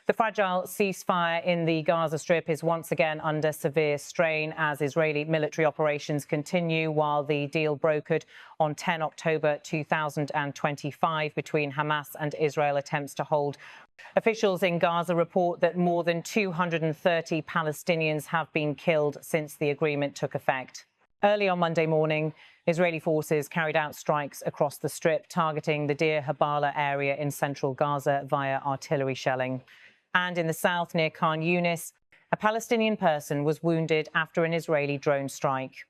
The fragile ceasefire in the Gaza Strip is once again under severe strain as Israeli military operations continue, while the deal brokered on 10 October 2025 between Hamas and Israel attempts to hold. Officials in Gaza report that more than 230 Palestinians have been killed since the agreement took effect. Early on Monday morning, Israeli forces carried out strikes across the Strip, targeting the Deir Habalah area in central Gaza via artillery shelling. And in the south, near Khan Yunis, a Palestinian person was wounded after an Israeli drone strike.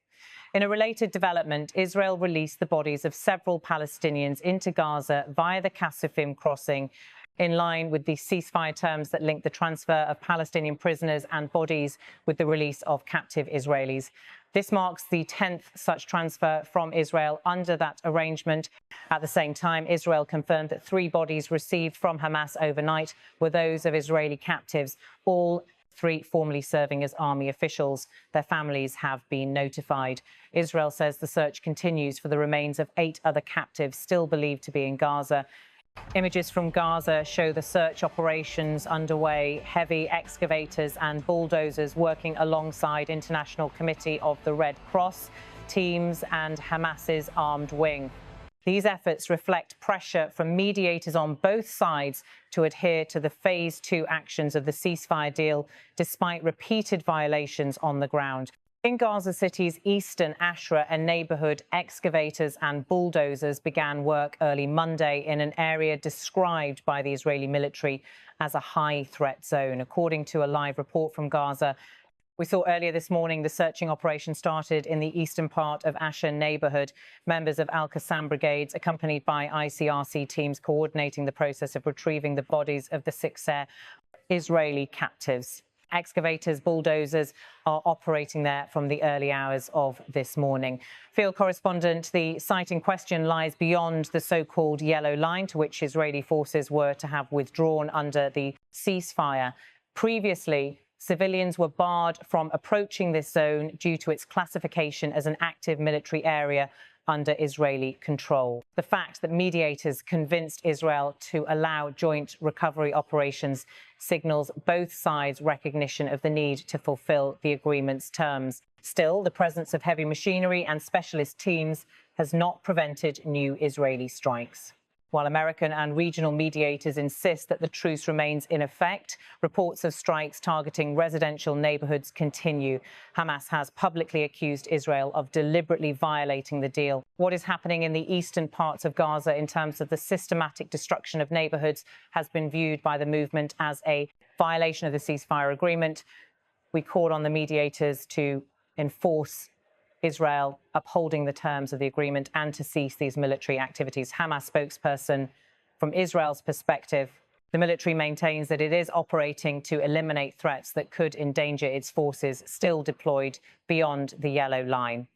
In a related development, Israel released the bodies of several Palestinians into Gaza via the Kasufim crossing, in line with the ceasefire terms that link the transfer of Palestinian prisoners and bodies with the release of captive Israelis. This marks the 10th such transfer from Israel under that arrangement. At the same time, Israel confirmed that 3 bodies received from Hamas overnight were those of Israeli captives, all 3 formerly serving as army officials. Their families have been notified. Israel says the search continues for the remains of 8 other captives still believed to be in Gaza. Images from Gaza show the search operations underway, heavy excavators and bulldozers working alongside International Committee of the Red Cross teams and Hamas's armed wing. These efforts reflect pressure from mediators on both sides to adhere to the Phase 2 actions of the ceasefire deal, despite repeated violations on the ground. In Gaza City's eastern Ashra and neighborhood, excavators and bulldozers began work early Monday in an area described by the Israeli military as a high-threat zone. According to a live report from Gaza, we saw earlier this morning the searching operation started in the eastern part of Ashra neighborhood. Members of Al-Qassam brigades, accompanied by ICRC teams, coordinating the process of retrieving the bodies of the 6 Israeli captives. Excavators, bulldozers are operating there from the early hours of this morning. Field correspondent, the site in question lies beyond the so-called yellow line to which Israeli forces were to have withdrawn under the ceasefire. Previously, civilians were barred from approaching this zone due to its classification as an active military area under Israeli control. The fact that mediators convinced Israel to allow joint recovery operations signals both sides' recognition of the need to fulfill the agreement's terms. Still, the presence of heavy machinery and specialist teams has not prevented new Israeli strikes. While American and regional mediators insist that the truce remains in effect, reports of strikes targeting residential neighborhoods continue. Hamas has publicly accused Israel of deliberately violating the deal. What is happening in the eastern parts of Gaza in terms of the systematic destruction of neighborhoods has been viewed by the movement as a violation of the ceasefire agreement. We called on the mediators to enforce Israel upholding the terms of the agreement and to cease these military activities. Hamas spokesperson, from Israel's perspective, the military maintains that it is operating to eliminate threats that could endanger its forces still deployed beyond the yellow line.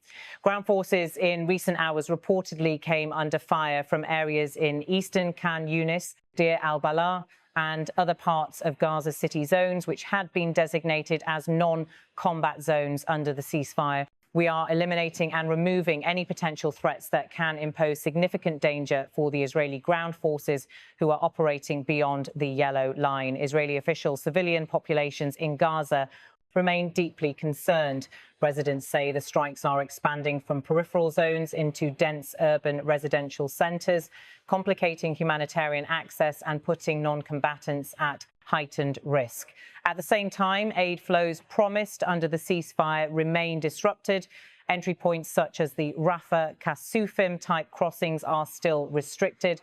Ground forces in recent hours reportedly came under fire from areas in eastern Khan Yunis, Deir al-Balah, and other parts of Gaza City zones, which had been designated as non-combat zones under the ceasefire. We are eliminating and removing any potential threats that can impose significant danger for the Israeli ground forces who are operating beyond the yellow line. Israeli officials, civilian populations in Gaza remain deeply concerned. Residents say the strikes are expanding from peripheral zones into dense urban residential centres, complicating humanitarian access and putting non-combatants at heightened risk. At the same time, aid flows promised under the ceasefire remain disrupted. Entry points such as the Rafah Kasufim type crossings are still restricted.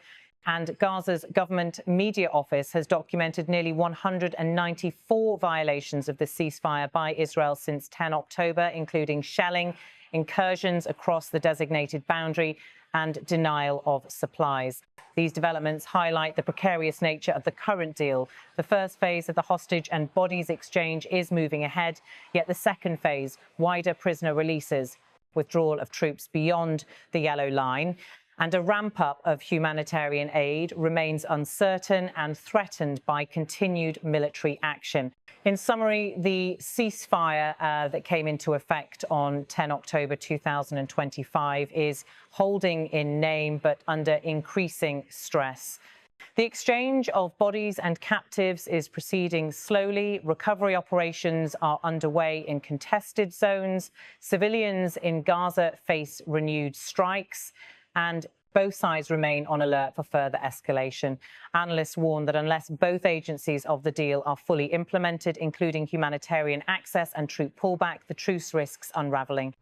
And Gaza's government media office has documented nearly 194 violations of the ceasefire by Israel since 10 October, including shelling, incursions across the designated boundary, and denial of supplies. These developments highlight the precarious nature of the current deal. The first phase of the hostage and bodies exchange is moving ahead, yet the second phase, wider prisoner releases, withdrawal of troops beyond the yellow line, and a ramp-up of humanitarian aid remains uncertain and threatened by continued military action. In summary, the ceasefire that came into effect on 10 October 2025 is holding in name but under increasing stress. The exchange of bodies and captives is proceeding slowly. Recovery operations are underway in contested zones. Civilians in Gaza face renewed strikes, and both sides remain on alert for further escalation. Analysts warn that unless both agencies of the deal are fully implemented, including humanitarian access and troop pullback, the truce risks unravelling.